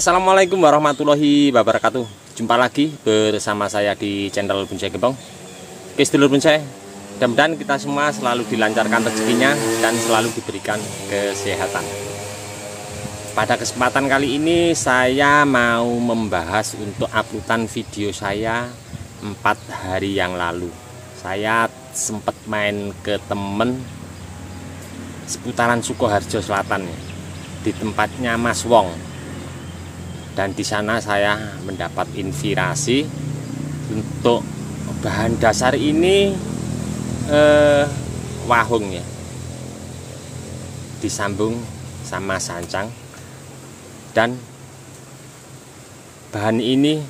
Assalamualaikum warahmatullahi wabarakatuh. Jumpa lagi bersama saya di channel Bonsai Gembong. Oke sedulur bonsai, mudah-mudahan kita semua selalu dilancarkan rezekinya dan selalu diberikan kesehatan. Pada kesempatan kali ini saya mau membahas untuk uploadan video saya 4 hari yang lalu. Saya sempat main ke temen seputaran Sukoharjo Selatan di tempatnya Mas Wong. Dan di sana saya mendapat inspirasi untuk bahan dasar ini wahung ya, disambung sama sancang. Dan bahan ini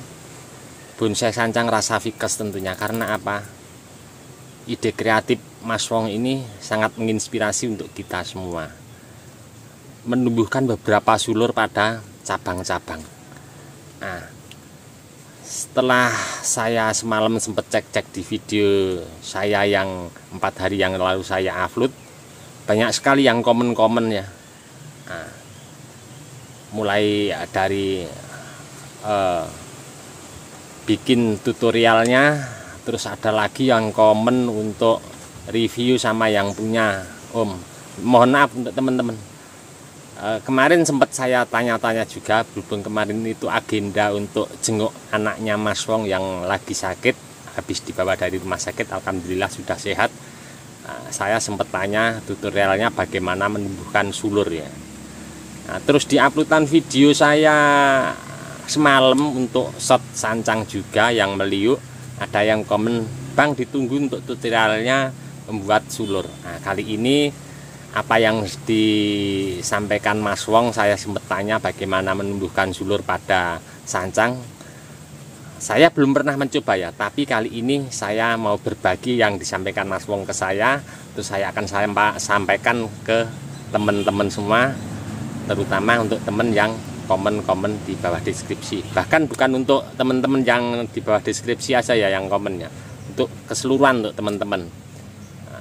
bonsai sancang rasa vikes tentunya. Karena apa? Ide kreatif Mas Wong ini sangat menginspirasi untuk kita semua, menumbuhkan beberapa sulur pada cabang-cabang. Nah, setelah saya semalam sempat cek-cek di video saya yang 4 hari yang lalu saya upload, banyak sekali yang komen-komen ya. Nah, mulai dari bikin tutorialnya, terus ada lagi yang komen untuk review sama yang punya. Om, mohon maaf untuk teman-teman. Kemarin sempat saya tanya-tanya juga, berhubung kemarin itu agenda untuk jenguk anaknya Mas Wong yang lagi sakit, habis dibawa dari rumah sakit, alhamdulillah sudah sehat. Saya sempat tanya tutorialnya bagaimana menumbuhkan sulur ya. Nah, terus di uploadan video saya semalam untuk shot sancang juga yang meliuk, ada yang komen, "Bang, ditunggu untuk tutorialnya membuat sulur." Nah, kali ini apa yang disampaikan Mas Wong, saya sempat tanya bagaimana menumbuhkan sulur pada sancang. Saya belum pernah mencoba ya, tapi kali ini saya mau berbagi yang disampaikan Mas Wong ke saya, terus saya akan sampaikan ke teman-teman semua, terutama untuk teman yang komen-komen di bawah deskripsi. Bahkan bukan untuk teman-teman yang di bawah deskripsi aja ya yang komennya, untuk keseluruhan untuk teman-teman.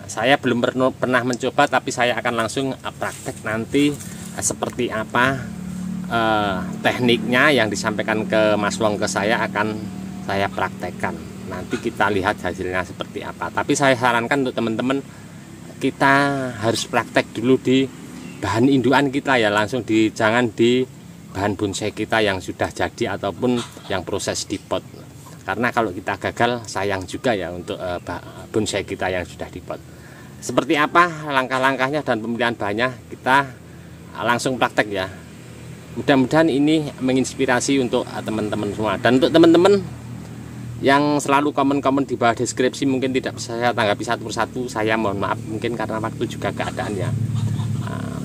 Saya belum pernah mencoba, tapi saya akan langsung praktek nanti seperti apa tekniknya yang disampaikan ke Mas Wong ke saya akan saya praktekkan. Nanti kita lihat hasilnya seperti apa. Tapi saya sarankan untuk teman-teman, kita harus praktek dulu di bahan indukan kita ya, langsung jangan di bahan bonsai kita yang sudah jadi ataupun yang proses di pot. Karena kalau kita gagal sayang juga ya untuk bonsai kita yang sudah di pot. Seperti apa langkah-langkahnya dan pemilihan bahannya, kita langsung praktek ya. Mudah-mudahan ini menginspirasi untuk teman-teman semua. Dan untuk teman-teman yang selalu komen-komen di bawah deskripsi, mungkin tidak bisa saya tanggapi satu persatu, saya mohon maaf, mungkin karena waktu juga keadaan ya.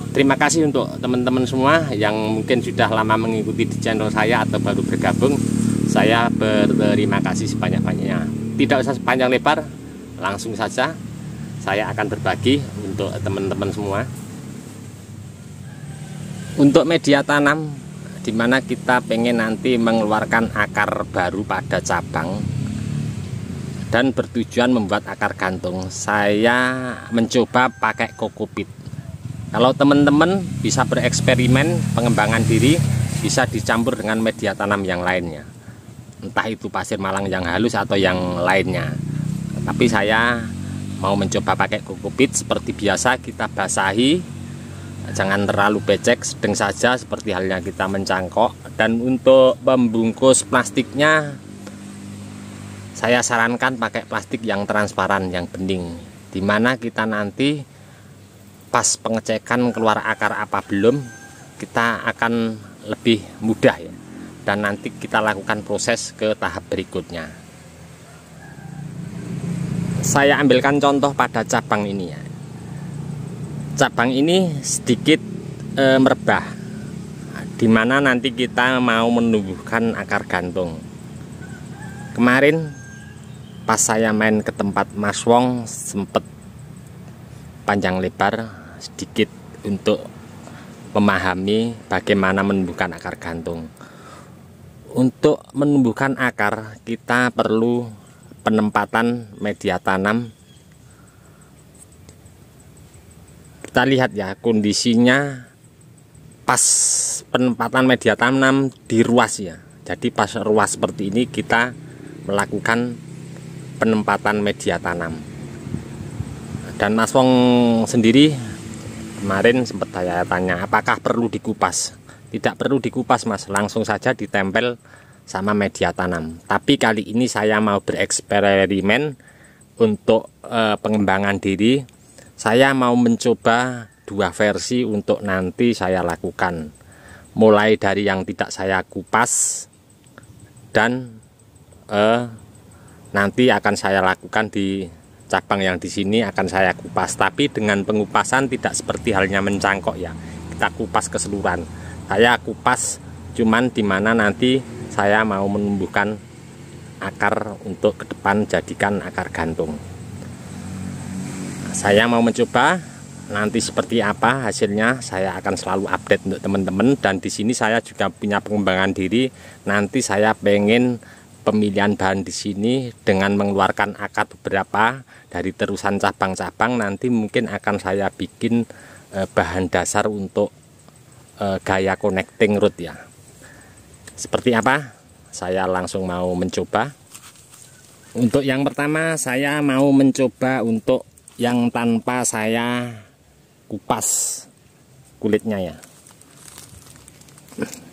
Terima kasih untuk teman-teman semua yang mungkin sudah lama mengikuti di channel saya atau baru bergabung. Saya berterima kasih sebanyak-banyaknya. Tidak usah panjang lebar, langsung saja saya akan berbagi untuk teman-teman semua. Untuk media tanam, dimana kita pengen nanti mengeluarkan akar baru pada cabang dan bertujuan membuat akar gantung, saya mencoba pakai kokopit. Kalau teman-teman bisa bereksperimen pengembangan diri, bisa dicampur dengan media tanam yang lainnya, entah itu pasir malang yang halus atau yang lainnya. Tapi saya mau mencoba pakai kokopit. Seperti biasa kita basahi, jangan terlalu becek, sedang saja seperti halnya kita mencangkok. Dan untuk pembungkus plastiknya, saya sarankan pakai plastik yang transparan, yang bening, dimana kita nanti pas pengecekan keluar akar apa belum, kita akan lebih mudah ya. Dan nanti kita lakukan proses ke tahap berikutnya. Saya ambilkan contoh pada cabang ini ya. Cabang ini sedikit merebah, dimana nanti kita mau menumbuhkan akar gantung. Kemarin pas saya main ke tempat Mas Wong, sempet panjang lebar sedikit untuk memahami bagaimana menumbuhkan akar gantung. Untuk menumbuhkan akar, kita perlu penempatan media tanam. Kita lihat ya kondisinya pas penempatan media tanam di ruas ya. Jadi pas ruas seperti ini kita melakukan penempatan media tanam. Dan Mas Wong sendiri kemarin sempat saya tanya apakah perlu dikupas. Tidak perlu dikupas Mas, langsung saja ditempel sama media tanam. Tapi kali ini saya mau bereksperimen untuk pengembangan diri. Saya mau mencoba dua versi untuk nanti saya lakukan. Mulai dari yang tidak saya kupas dan nanti akan saya lakukan di cabang yang di sini akan saya kupas. Tapi dengan pengupasan tidak seperti halnya mencangkok ya. Kita kupas keseluruhan. Saya kupas cuman dimana nanti saya mau menumbuhkan akar untuk ke depan jadikan akar gantung. Saya mau mencoba nanti seperti apa hasilnya, saya akan selalu update untuk teman-teman. Dan di sini saya juga punya pengembangan diri. Nanti saya pengen pemilihan bahan di sini dengan mengeluarkan akar beberapa dari terusan cabang-cabang. Nanti mungkin akan saya bikin bahan dasar untuk gaya connecting root ya. Seperti apa? Saya langsung mau mencoba. Untuk yang pertama saya mau mencoba untuk yang tanpa saya kupas kulitnya ya.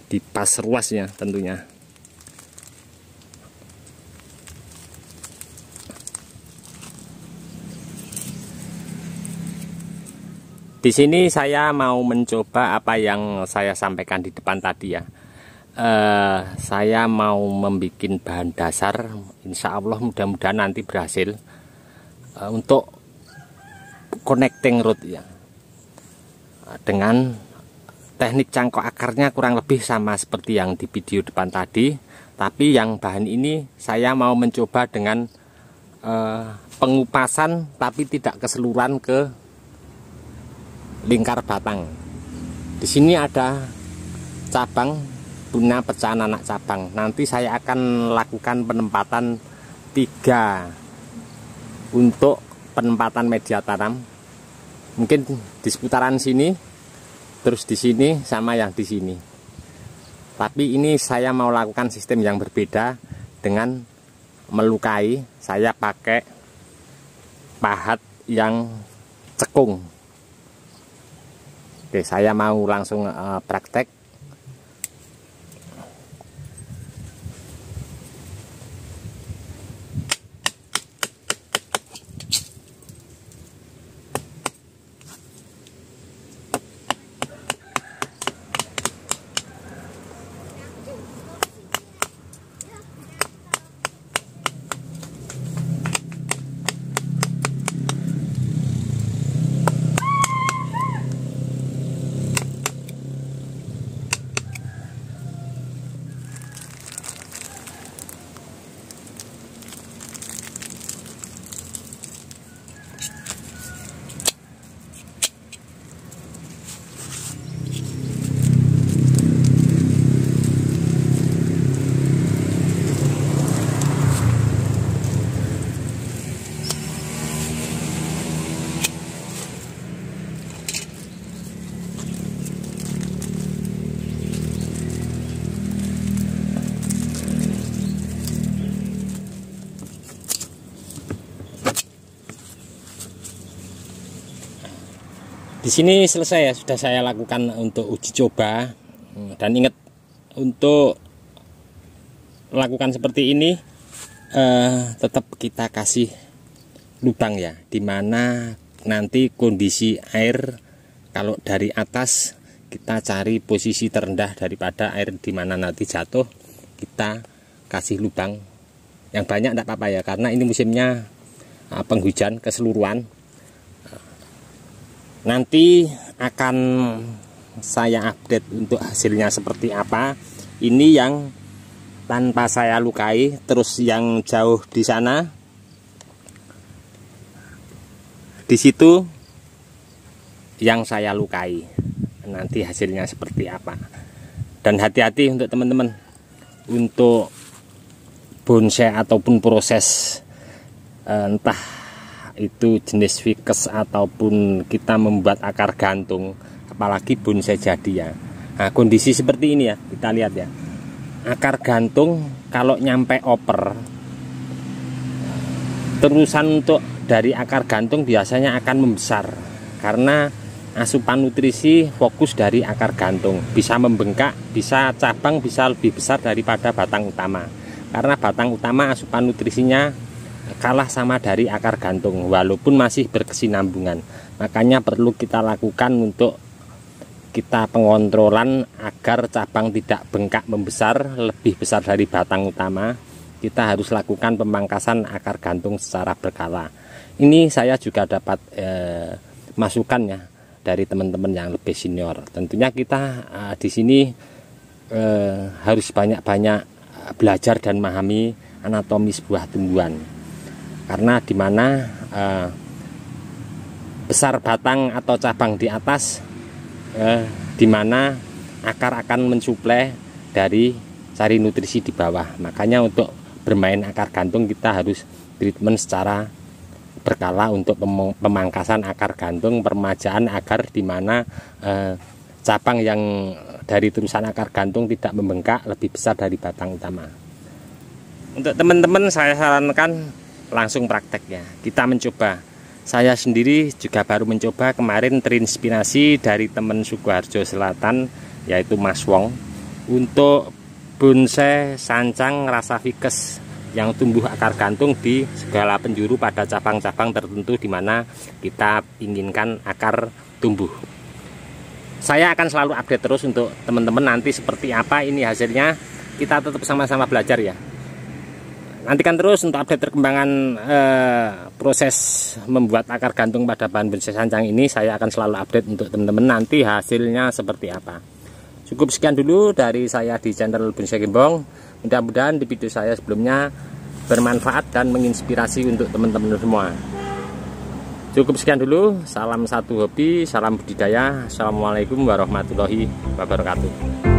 Dipas ruas ya tentunya. Di sini saya mau mencoba apa yang saya sampaikan di depan tadi ya. Saya mau membuat bahan dasar, insya Allah mudah-mudahan nanti berhasil untuk connecting root ya. Dengan teknik cangkok akarnya kurang lebih sama seperti yang di video depan tadi. Tapi yang bahan ini saya mau mencoba dengan pengupasan tapi tidak keseluruhan ke lingkar batang. Di sini ada cabang punya pecahan anak cabang. Nanti saya akan lakukan penempatan 3 untuk penempatan media tanam. Mungkin di seputaran sini, terus di sini sama yang di sini. Tapi ini saya mau lakukan sistem yang berbeda dengan melukai. Saya pakai pahat yang cekung. Oke, saya mau langsung praktek. Di sini selesai ya, sudah saya lakukan untuk uji coba. Dan ingat untuk lakukan seperti ini tetap kita kasih lubang ya, dimana nanti kondisi air kalau dari atas kita cari posisi terendah daripada air dimana nanti jatuh, kita kasih lubang yang banyak tidak apa-apa ya, karena ini musimnya penghujan keseluruhan. Nanti akan saya update untuk hasilnya seperti apa. Ini yang tanpa saya lukai, terus yang jauh di sana, di situ yang saya lukai. Nanti hasilnya seperti apa. Dan hati-hati untuk teman-teman untuk bonsai ataupun proses entah itu jenis ficus ataupun kita membuat akar gantung, apalagi bonsai jadi ya, Nah, kondisi seperti ini ya, kita lihat ya. Akar gantung kalau nyampe oper, terusan untuk dari akar gantung biasanya akan membesar karena asupan nutrisi fokus dari akar gantung, bisa membengkak, bisa cabang, bisa lebih besar daripada batang utama. Karena batang utama asupan nutrisinya kalah sama dari akar gantung walaupun masih berkesinambungan. Makanya perlu kita lakukan untuk kita pengontrolan agar cabang tidak bengkak membesar lebih besar dari batang utama. Kita harus lakukan pemangkasan akar gantung secara berkala. Ini saya juga dapat masukan ya dari teman-teman yang lebih senior. Tentunya kita di sini harus banyak-banyak belajar dan memahami anatomi sebuah tumbuhan. Karena di mana besar batang atau cabang di atas, di mana akar akan mensuplai dari cari nutrisi di bawah. Makanya untuk bermain akar gantung kita harus treatment secara berkala untuk pemangkasan akar gantung, permajaan agar di mana cabang yang dari terusan akar gantung tidak membengkak lebih besar dari batang utama. Untuk teman-teman saya sarankan langsung praktek ya, kita mencoba. Saya sendiri juga baru mencoba kemarin, terinspirasi dari teman Sukoharjo Selatan yaitu Mas Wong untuk bonsai sancang rasa vikes yang tumbuh akar gantung di segala penjuru pada cabang-cabang tertentu di mana kita inginkan akar tumbuh. Saya akan selalu update terus untuk teman-teman nanti seperti apa ini hasilnya. Kita tetap sama-sama belajar ya. Nantikan terus untuk update perkembangan proses membuat akar gantung pada bahan bonsai sancang ini. Saya akan selalu update untuk teman-teman nanti hasilnya seperti apa. Cukup sekian dulu dari saya di channel Bonsai Gembong. Mudah-mudahan di video saya sebelumnya bermanfaat dan menginspirasi untuk teman-teman semua. Cukup sekian dulu. Salam satu hobi, salam budidaya. Assalamualaikum warahmatullahi wabarakatuh.